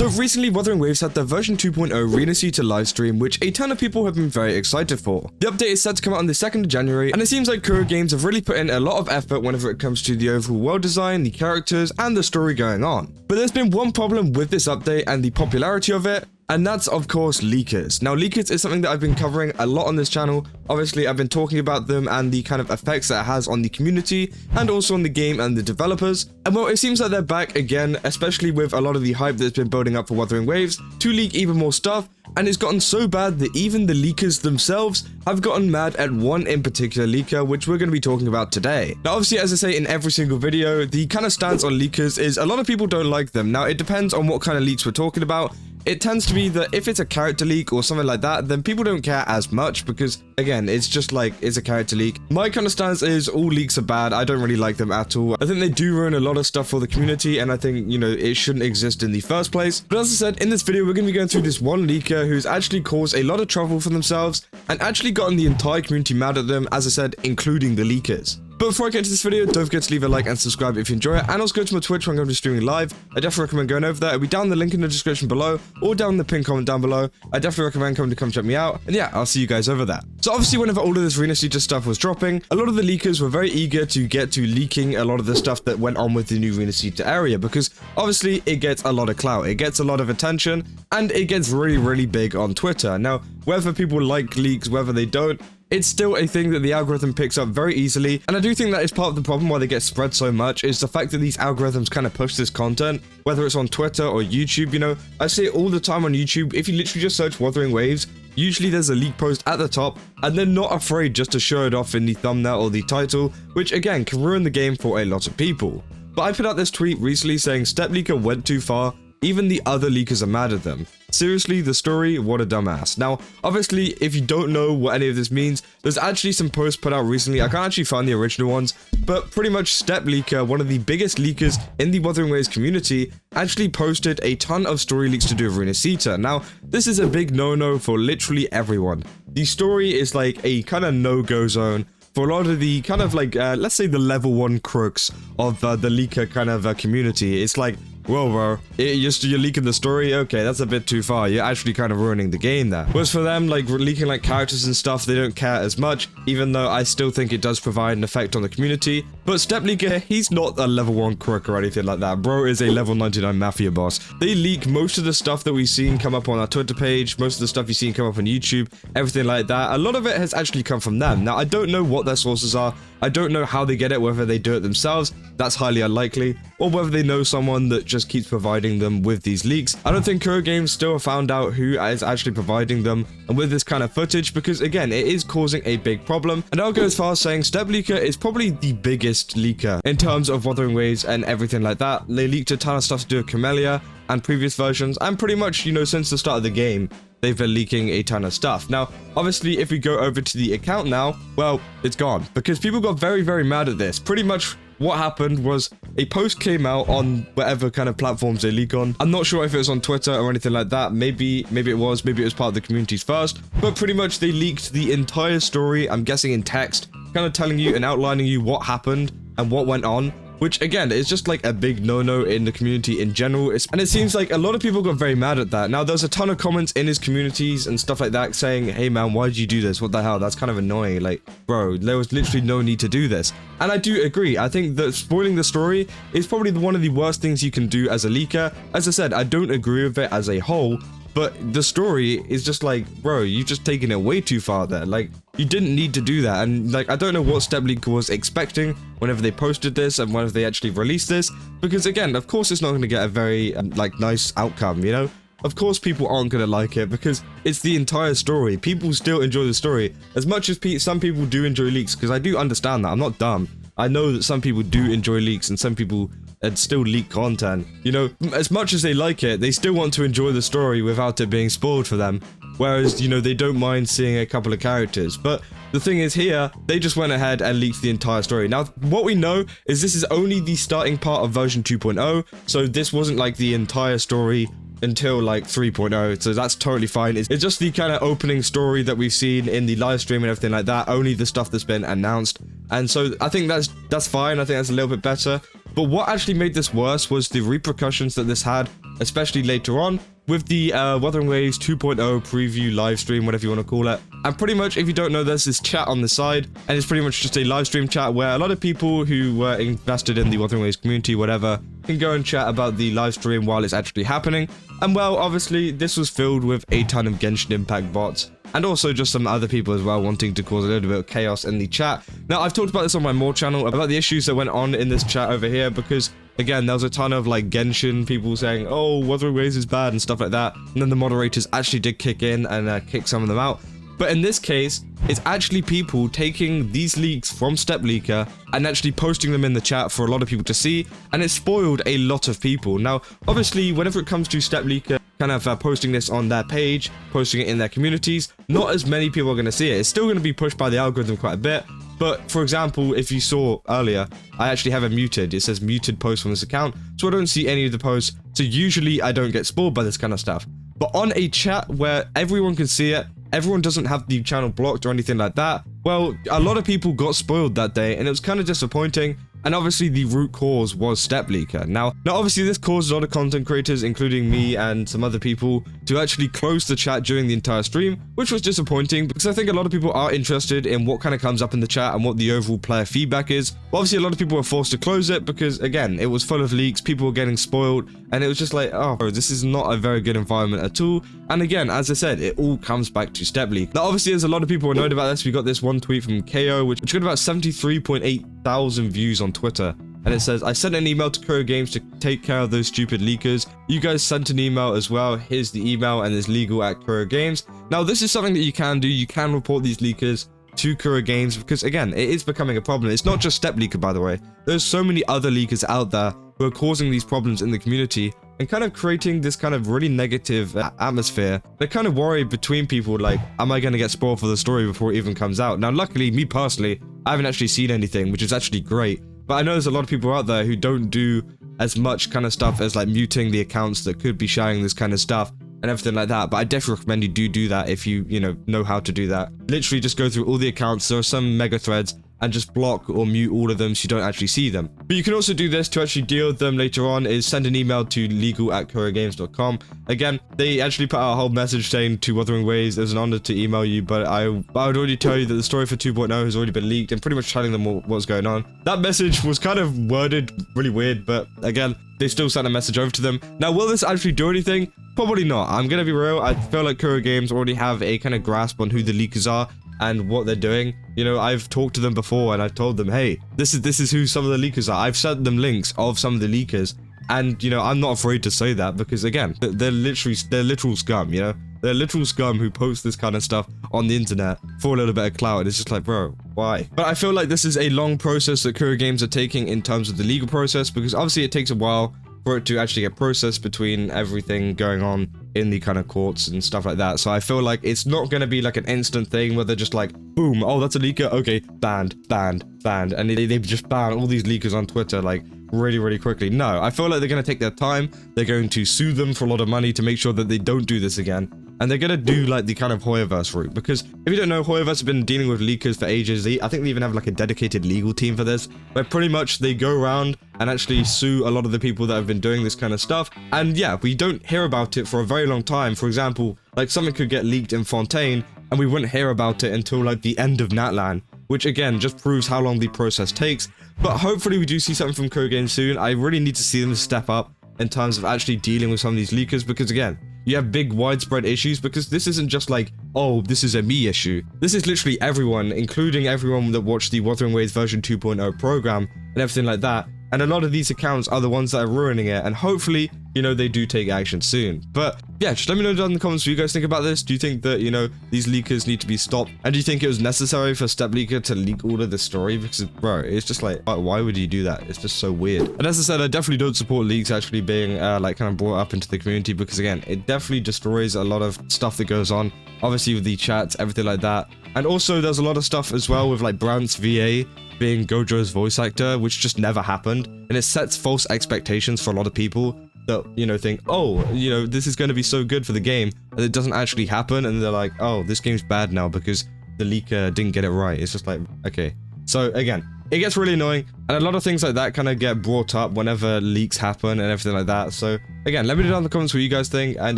So recently, Wuthering Waves had their version 2.0 Rinascita livestream, which a ton of people have been very excited for. The update is set to come out on the 2nd of January, and it seems like Kuro Games have really put in a lot of effort whenever it comes to the overall world design, the characters, and the story going on. But there's been one problem with this update and the popularity of it, and that's of course leakers. Now leakers is something that I've been covering a lot on this channel. Obviously I've been talking about them and the kind of effects that it has on the community and also on the game and the developers. And well, it seems like they're back again, especially with a lot of the hype that's been building up for Wuthering Waves to leak even more stuff. And it's gotten so bad that even the leakers themselves have gotten mad at one in particular leaker, which we're going to be talking about today. Now obviously, as I say in every single video, the kind of stance on leakers is a lot of people don't like them. Now it depends on what kind of leaks we're talking about. It tends to be that if it's a character leak or something like that, then people don't care as much because, again, it's just like, it's a character leak. My kind of stance is all leaks are bad. I don't really like them at all. I think they do ruin a lot of stuff for the community, and I think, you know, it shouldn't exist in the first place. But as I said, in this video, we're going to be going through this one leaker who's actually caused a lot of trouble for themselves and actually gotten the entire community mad at them, as I said, including the leakers. But before I get into this video, don't forget to leave a like and subscribe if you enjoy it, and also go to my Twitch where I'm going to be streaming live. I definitely recommend going over there. It'll be down in the link in the description below, or down in the pinned comment down below. I definitely recommend coming to come check me out, and yeah, I'll see you guys over there. So obviously, whenever all of this Rinascita stuff was dropping, a lot of the leakers were very eager to get to leaking a lot of the stuff that went on with the new Rinascita area, because obviously it gets a lot of clout, it gets a lot of attention, and it gets really, really big on Twitter. Now, whether people like leaks, whether they don't, it's still a thing that the algorithm picks up very easily, and I do think that is part of the problem why they get spread so much, is the fact that these algorithms kind of push this content, whether it's on Twitter or YouTube. You know, I see it all the time on YouTube. If you literally just search Wuthering Waves, usually there's a leak post at the top, and they're not afraid just to show it off in the thumbnail or the title, which again can ruin the game for a lot of people. But I put out this tweet recently saying Step Leaker went too far, even the other leakers are mad at them. Seriously, the story, what a dumbass. Now, obviously, if you don't know what any of this means, there's actually some posts put out recently. I can't actually find the original ones, but pretty much Step Leaker, one of the biggest leakers in the Wuthering Waves community, actually posted a ton of story leaks to do with Rinascita. Now, this is a big no-no for literally everyone. The story is like a kind of no-go zone for a lot of the kind of like, let's say the level 1 crooks of the leaker kind of community. It's like, whoa, bro, you're leaking the story? Okay, that's a bit too far. You're actually kind of ruining the game there. Whereas for them, like, leaking, like, characters and stuff, they don't care as much, even though I still think it does provide an effect on the community. But Step Leaker, he's not a level 1 crook or anything like that. Bro is a level 99 mafia boss. They leak most of the stuff that we've seen come up on our Twitter page, most of the stuff you've seen come up on YouTube, everything like that. A lot of it has actually come from them. Now, I don't know what their sources are. I don't know how they get it, whether they do it themselves, that's highly unlikely, or whether they know someone that just keeps providing them with these leaks. I don't think Kuro Games still have found out who is actually providing them and with this kind of footage, because again, it is causing a big problem. And I'll go as far as saying Step Leaker is probably the biggest leaker in terms of Wuthering Waves and everything like that. They leaked a ton of stuff to do with Camellya and previous versions, and pretty much, you know, since the start of the game, they've been leaking a ton of stuff. Now, obviously, if we go over to the account now, well, it's gone, because people got very, very mad at this. Pretty much what happened was a post came out on whatever kind of platforms they leak on. I'm not sure if it was on Twitter or anything like that. Maybe it was part of the community's first, but pretty much they leaked the entire story, I'm guessing in text, kind of telling you and outlining you what happened and what went on, which again is just like a big no-no in the community in general. And it seems like a lot of people got very mad at that. Now, there's a ton of comments in his communities and stuff like that saying, hey man, why did you do this? What the hell? That's kind of annoying. Like, bro, there was literally no need to do this. And I do agree. I think that spoiling the story is probably one of the worst things you can do as a leaker. As I said, I don't agree with it as a whole, but the story is just like, bro, you've just taken it way too far there. Like, you didn't need to do that. And like, I don't know what Step Leaker was expecting whenever they posted this and whenever they actually released this, because again, of course it's not going to get a very like nice outcome, you know? Of course people aren't going to like it because it's the entire story. People still enjoy the story as much as some people do enjoy leaks, because I do understand that. I'm not dumb. I know that some people do enjoy leaks and some people still leak content. You know, as much as they like it, they still want to enjoy the story without it being spoiled for them. Whereas, you know, they don't mind seeing a couple of characters. But the thing is here, they just went ahead and leaked the entire story. Now, what we know is this is only the starting part of version 2.0. So this wasn't like the entire story until like 3.0, so that's totally fine. It's just the kind of opening story that we've seen in the live stream and everything like that, only the stuff that's been announced. And so I think that's fine. I think that's a little bit better. But what actually made this worse was the repercussions that this had especially later on with the Wuthering Waves 2.0 preview live stream, whatever you want to call it. And pretty much, if you don't know, there's this chat on the side, and it's pretty much just a live stream chat where a lot of people who were invested in the Wuthering Waves community, whatever, can go and chat about the live stream while it's actually happening. And well, obviously, this was filled with a ton of Genshin Impact bots, and also just some other people as well wanting to cause a little bit of chaos in the chat. Now, I've talked about this on my More channel, about the issues that went on in this chat over here, because again, there was a ton of like Genshin people saying, oh, Wuthering Waves is bad and stuff like that, and then the moderators actually did kick in and kick some of them out. But in this case, it's actually people taking these leaks from StepLeaker and actually posting them in the chat for a lot of people to see, and it spoiled a lot of people. Now, obviously, whenever it comes to StepLeaker kind of posting this on their page, posting it in their communities, not as many people are going to see it. It's still going to be pushed by the algorithm quite a bit. But for example, if you saw earlier, I actually have it muted. It says muted post from this account, so I don't see any of the posts. So usually I don't get spoiled by this kind of stuff. But on a chat where everyone can see it, everyone doesn't have the channel blocked or anything like that, well, a lot of people got spoiled that day, and it was kind of disappointing. And obviously the root cause was StepLeaker. Now obviously this caused a lot of content creators, including me and some other people, to actually close the chat during the entire stream, which was disappointing because I think a lot of people are interested in what kind of comes up in the chat and what the overall player feedback is. But obviously a lot of people were forced to close it because, again, it was full of leaks, people were getting spoiled, and it was just like, oh, bro, this is not a very good environment at all. And again, as I said, it all comes back to StepLeaker. Now obviously there's a lot of people annoyed about this. We got this one tweet from KO, which got about 73.8 thousand views on Twitter, and it says, I sent an email to Kuro Games to take care of those stupid leakers. You guys sent an email as well. Here's the email, and it's legal at Kuro Games. Now this is something that you can do. You can report these leakers to Kuro Games because, again, it is becoming a problem. It's not just StepLeaker, by the way. There's so many other leakers out there who are causing these problems in the community and kind of creating this kind of really negative atmosphere. They're kind of worried between people, like, am I going to get spoiled for the story before it even comes out? Now, luckily, me personally, I haven't actually seen anything, which is actually great. But I know there's a lot of people out there who don't do as much kind of stuff as like muting the accounts that could be sharing this kind of stuff and everything like that. But I definitely recommend you do that if you know how to do that. Literally just go through all the accounts. There are some mega threads, and just block or mute all of them so you don't actually see them. But you can also do this to actually deal with them later on, is send an email to legal@kurogames.com. Again, they actually put out a whole message saying to Wuthering Waves, it was an honor to email you, but I would already tell you that the story for 2.0 has already been leaked, and pretty much telling them what's going on. That message was kind of worded really weird, but again, they still sent a message over to them. Now, will this actually do anything? Probably not. I'm gonna be real, I feel like Kuro Games already have a kind of grasp on who the leakers are and what they're doing. You know, I've talked to them before and I've told them, hey, this is who some of the leakers are. I've sent them links of some of the leakers, and, you know, I'm not afraid to say that because, again, they're literal scum, you know? They're literal scum who post this kind of stuff on the internet for a little bit of clout, and it's just like, bro, why? But I feel like this is a long process that Kuro Games are taking in terms of the legal process, because obviously it takes a while for it to actually get processed between everything going on in the kind of courts and stuff like that. So I feel like it's not going to be like an instant thing where they're just like, boom, oh, that's a leaker, okay, banned, and they just ban all these leakers on Twitter like really quickly. No, I feel like they're going to take their time. They're going to sue them for a lot of money to make sure that they don't do this again. And they're going to do like the kind of Hoyoverse route, because if you don't know, Hoyoverse have been dealing with leakers for ages. I think they even have like a dedicated legal team for this, where pretty much they go around and actually sue a lot of the people that have been doing this kind of stuff. And yeah, we don't hear about it for a very long time. For example, like something could get leaked in Fontaine and we wouldn't hear about it until like the end of Natlan, which again just proves how long the process takes. But hopefully we do see something from Kuro Games soon. I really need to see them step up in terms of actually dealing with some of these leakers, because again, you have big widespread issues, because this isn't just like, oh, this is a me issue. This is literally everyone, including everyone that watched the Wuthering Waves version 2.0 program and everything like that. And a lot of these accounts are the ones that are ruining it, and hopefully, you know, they do take action soon. But yeah, just let me know down in the comments what you guys think about this. Do you think that, you know, these leakers need to be stopped? And do you think it was necessary for StepLeaker to leak all of this story? Because, bro, it's just like, why would you do that? It's just so weird. And as I said, I definitely don't support leaks actually being like kind of brought up into the community, because again, it definitely destroys a lot of stuff that goes on, obviously with the chats, everything like that. And also there's a lot of stuff as well with like Brant's VA being Gojo's voice actor, which just never happened, and it sets false expectations for a lot of people that, you know, think, oh, you know, this is going to be so good for the game, and it doesn't actually happen, and they're like, oh, this game's bad now because the leaker didn't get it right. It's just like, okay. So again, it gets really annoying, and a lot of things like that kind of get brought up whenever leaks happen and everything like that. So again, let me know down in the comments what you guys think, and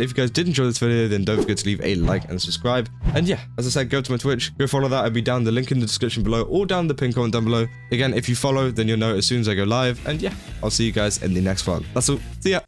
if you guys did enjoy this video, then don't forget to leave a like and subscribe. And yeah, as I said, go to my Twitch, go follow that. I'll be down the link in the description below, or down the pinned comment down below. Again, if you follow, then you'll know as soon as I go live. And yeah, I'll see you guys in the next one. That's all. See ya.